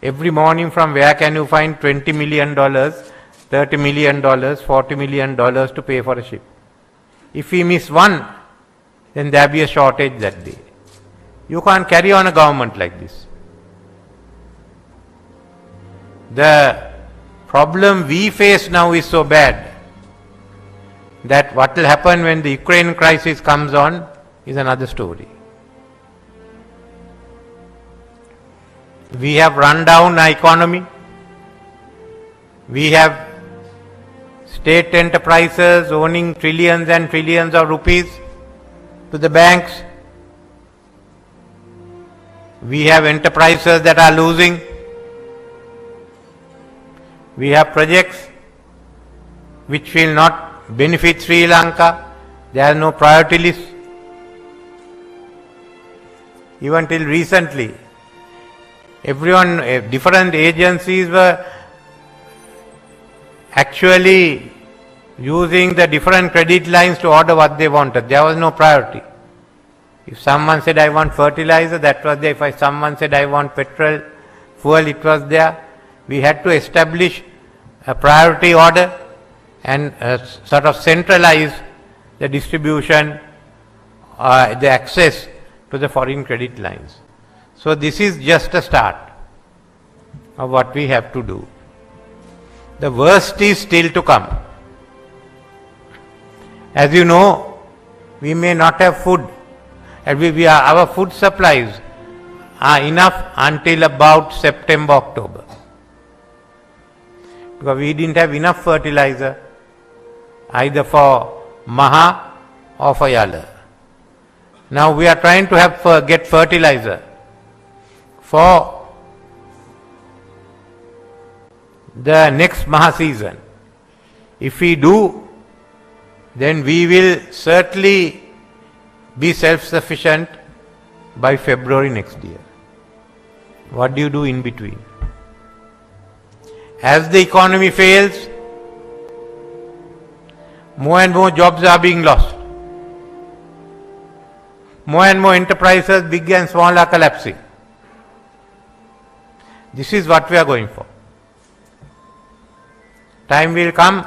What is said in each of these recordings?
Every morning from where can you find $20 million, $30 million, $40 million to pay for a ship? If we miss one, then there will be a shortage that day. You can't carry on a government like this. The problem we face now is so bad that what will happen when the Ukraine crisis comes on is another story. We have run down our economy. We have state enterprises owning trillions and trillions of rupees to the banks. We have enterprises that are losing. We have projects which will not benefit Sri Lanka. There are no priority lists. Even till recently, everyone, different agencies were actually using the different credit lines to order what they wanted. There was no priority. If someone said, I want fertilizer, that was there. If someone said, I want petrol, fuel, it was there. We had to establish a priority order and sort of centralize the distribution, the access to the foreign credit lines. So this is just a start of what we have to do. The worst is still to come. As you know, we may not have food. Our food supplies are enough until about September, October. Because we didn't have enough fertilizer either for Maha or for Yala. Now we are trying to get fertilizer for the next Maha season. If we do, then we will certainly be self-sufficient by February next year. What do you do in between? As the economy fails, more and more jobs are being lost. More and more enterprises, big and small, are collapsing. This is what we are going for. Time will come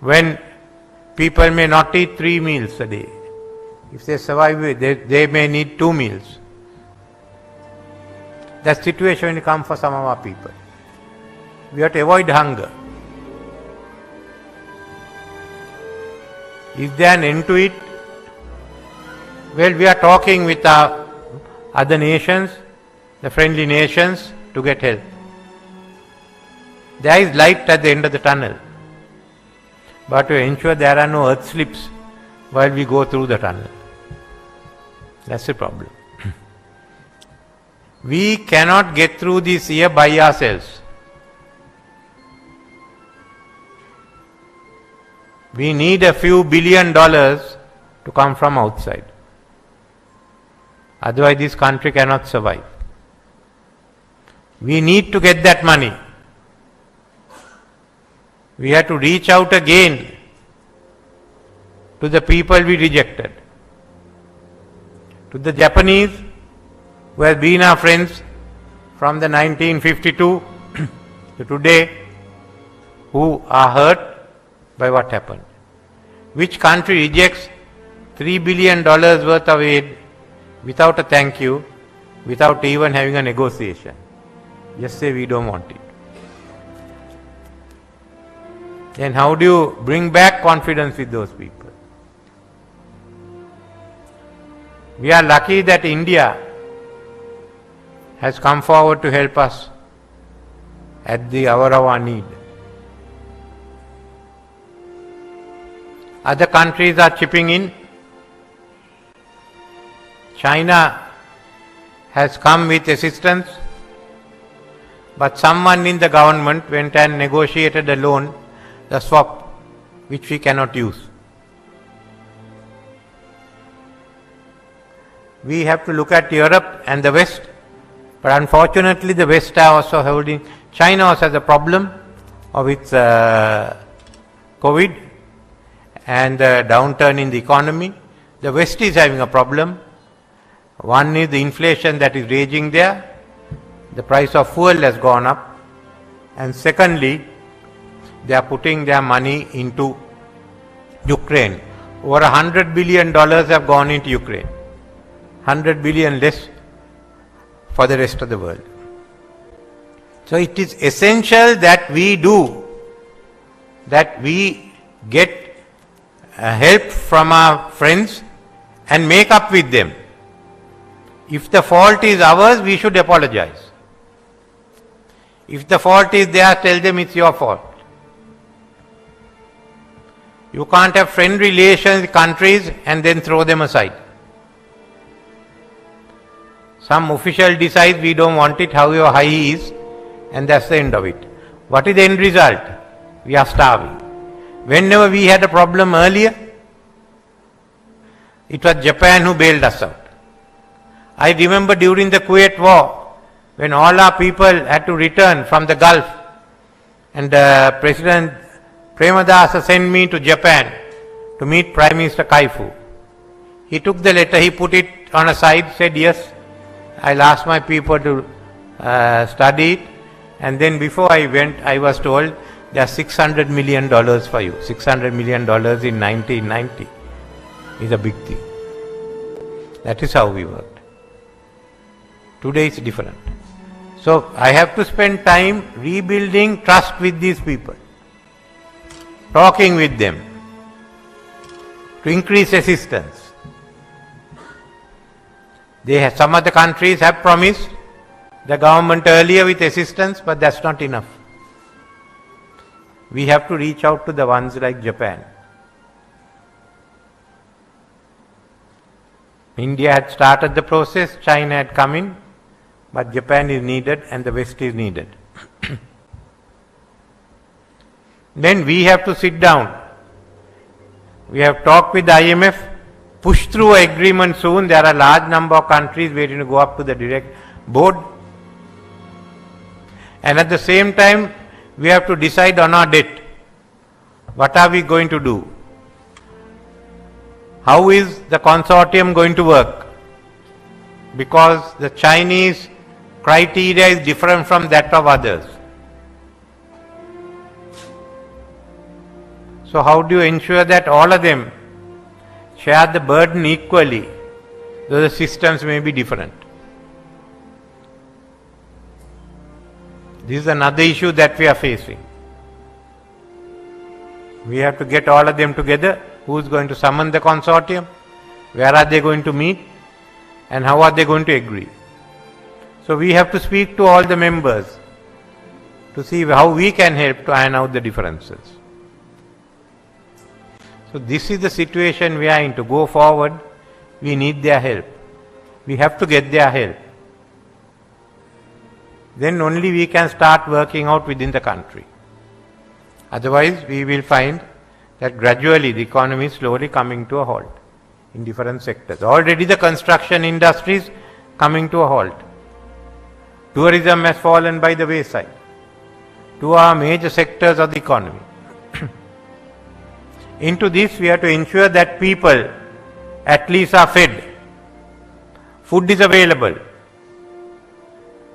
when people may not eat 3 meals a day. If they survive, they may need 2 meals. That situation will come for some of our people. We have to avoid hunger. Is there an end to it? Well, we are talking with our other nations, the friendly nations, to get help. There is light at the end of the tunnel. But to ensure there are no earth slips while we go through the tunnel. That's the problem. We cannot get through this year by ourselves. We need a few $1 billion to come from outside. Otherwise this country cannot survive. We need to get that money. We have to reach out again to the people we rejected. To the Japanese, who have been our friends from the 1952 to today, who are hurt by what happened. Which country rejects $3 billion worth of aid without a thank you, without even having a negotiation? Just say we don't want it. Then how do you bring back confidence with those people? We are lucky that India has come forward to help us at the hour of our need. Other countries are chipping in. China has come with assistance, but someone in the government went and negotiated a loan, the swap, which we cannot use. We have to look at Europe and the West, but unfortunately the West are also holding. China also has a problem of its COVID and the downturn in the economy. The West is having a problem. One is the inflation that is raging there, the price of fuel has gone up, and secondly, they are putting their money into Ukraine. Over $100 billion have gone into Ukraine. 100 billion less for the rest of the world. So it is essential that we get help from our friends and make up with them. If the fault is ours, we should apologize. If the fault is theirs, tell them it's your fault. You can't have friend relations with countries and then throw them aside. Some official decides we don't want it, however high he is, and that's the end of it. What is the end result? We are starving. Whenever we had a problem earlier, it was Japan who bailed us out. I remember during the Kuwait war, when all our people had to return from the Gulf, and President Premadasa sent me to Japan to meet Prime Minister Kaifu. He took the letter, he put it on a side, said, yes, I'll ask my people to study it. And then before I went, I was told, there's $600 million for you. $600 million in 1990 is a big thing. That is how we worked. Today it's different. So I have to spend time rebuilding trust with these people, talking with them, to increase assistance. Some of the countries have promised the government earlier with assistance, but that's not enough. We have to reach out to the ones like Japan. India had started the process, China had come in, but Japan is needed and the West is needed. Then we have to sit down. We have talked with the IMF, push through an agreement soon. There are a large number of countries waiting to go up to the direct board. And at the same time, we have to decide on our debt. What are we going to do? How is the consortium going to work? Because the Chinese criteria is different from that of others. So how do you ensure that all of them share the burden equally, though the systems may be different? This is another issue that we are facing. We have to get all of them together. Who is going to summon the consortium? Where are they going to meet? And how are they going to agree? So we have to speak to all the members to see how we can help to iron out the differences. So this is the situation we are in. To go forward, we need their help. We have to get their help. Then only we can start working out within the country. Otherwise, we will find that gradually the economy is slowly coming to a halt in different sectors. Already the construction industry is coming to a halt. Tourism has fallen by the wayside. Two are major sectors of the economy. Into this, we have to ensure that people at least are fed. Food is available.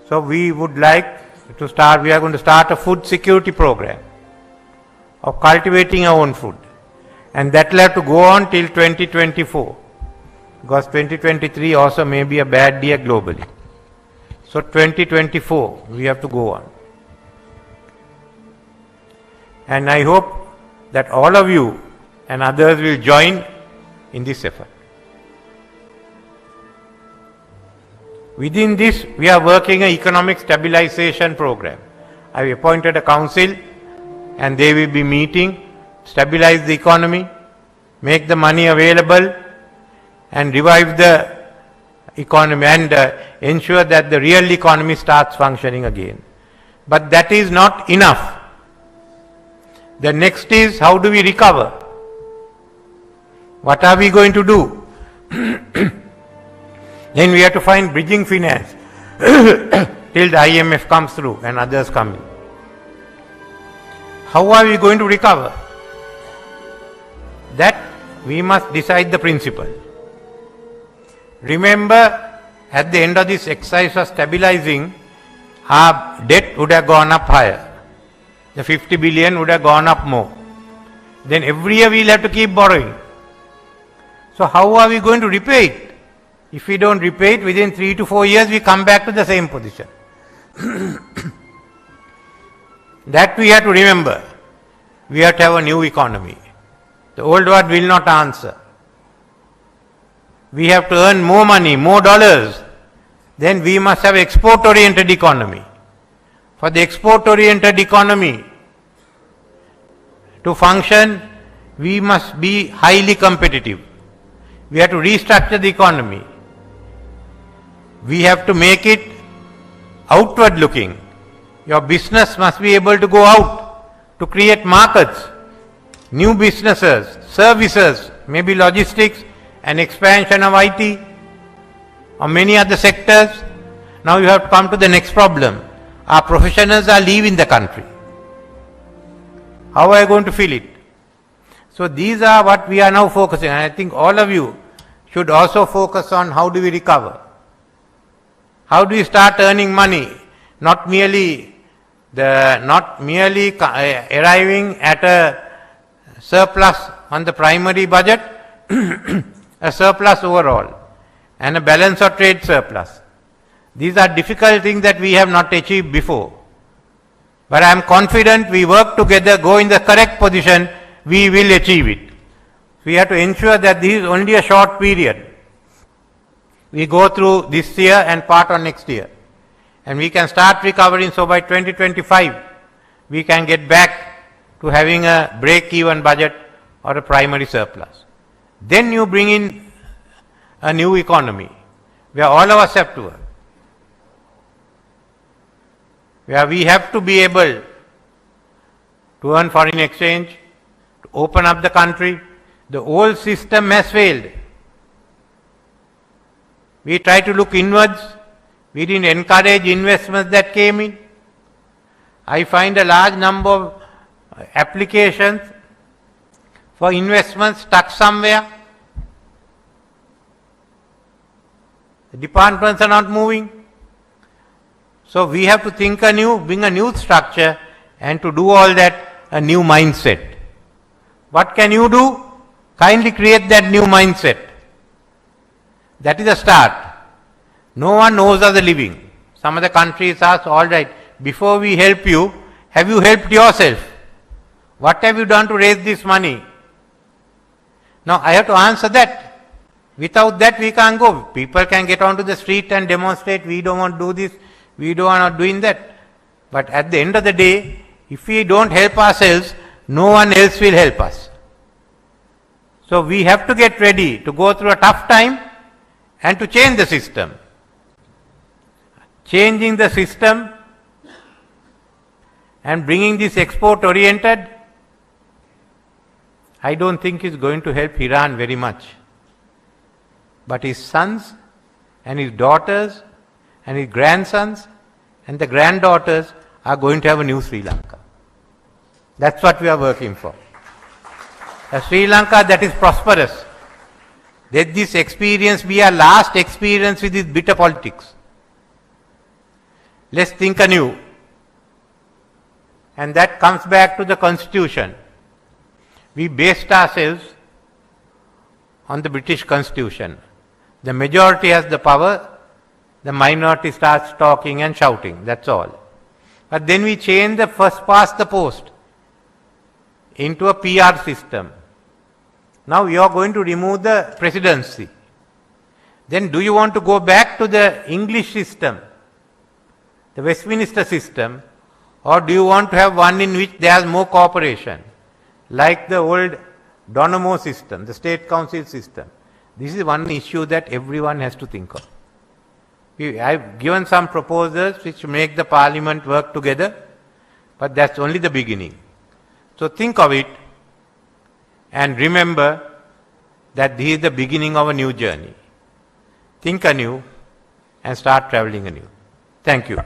So we would like to start, we are going to start a food security program of cultivating our own food. And that will have to go on till 2024. Because 2023 also may be a bad year globally. So 2024 we have to go on. And I hope that all of you and others will join in this effort. Within this, we are working an economic stabilization program. I have appointed a council and they will be meeting, stabilize the economy, make the money available and revive the economy and ensure that the real economy starts functioning again. But that is not enough. The next is, how do we recover? What are we going to do? Then we have to find bridging finance till the IMF comes through and others come in. How are we going to recover? That we must decide the principle. Remember, at the end of this exercise of stabilizing, our debt would have gone up higher. The 50 billion would have gone up more. Then every year we will have to keep borrowing. So how are we going to repay it? If we don't repay it, within 3 to 4 years we come back to the same position. That we have to remember. We have to have a new economy. The old one will not answer. We have to earn more money, more dollars. Then we must have export-oriented economy. For the export-oriented economy to function, we must be highly competitive. We have to restructure the economy. We have to make it outward looking. Your business must be able to go out to create markets, new businesses, services, maybe logistics, and expansion of IT or many other sectors. Now you have to come to the next problem. Our professionals are leaving the country. How are you going to fill it? So these are what we are now focusing on. I think all of you should also focus on how do we recover. How do we start earning money? Not merely arriving at a surplus on the primary budget, a surplus overall, and a balance of trade surplus. These are difficult things that we have not achieved before. But I am confident we work together, go in the correct position, we will achieve it. We have to ensure that this is only a short period. We go through this year and part on next year. And we can start recovering, so by 2025, we can get back to having a break-even budget or a primary surplus. Then you bring in a new economy, where all of us have to work. Where we have to be able to earn foreign exchange, to open up the country. The old system has failed. We try to look inwards. We didn't encourage investments that came in. I find a large number of applications for investments stuck somewhere. The departments are not moving. So we have to think anew, bring a new structure, and to do all that, a new mindset. What can you do? Kindly create that new mindset. That is a start. No one knows of the living. Some of the countries ask, all right, before we help you, have you helped yourself? What have you done to raise this money? Now I have to answer that. Without that we can't go. People can get onto the street and demonstrate, we don't want to do this, we don't want doing that. But at the end of the day, if we don't help ourselves, no one else will help us. So we have to get ready to go through a tough time and to change the system. Changing the system and bringing this export-oriented, I don't think is going to help Iran very much. But his sons and his daughters and his grandsons and the granddaughters are going to have a new Sri Lanka. That's what we are working for. A Sri Lanka that is prosperous. Let this experience be our last experience with this bitter politics. Let's think anew. And that comes back to the Constitution. We based ourselves on the British Constitution. The majority has the power, the minority starts talking and shouting, that's all. But then we change the first past the post into a PR system. Now you are going to remove the presidency. Then do you want to go back to the English system, the Westminster system, or do you want to have one in which there is more cooperation, like the old Donamo system, the state council system? This is one issue that everyone has to think of. I have given some proposals which make the parliament work together, but that's only the beginning. So think of it and remember that this is the beginning of a new journey. Think anew and start traveling anew. Thank you.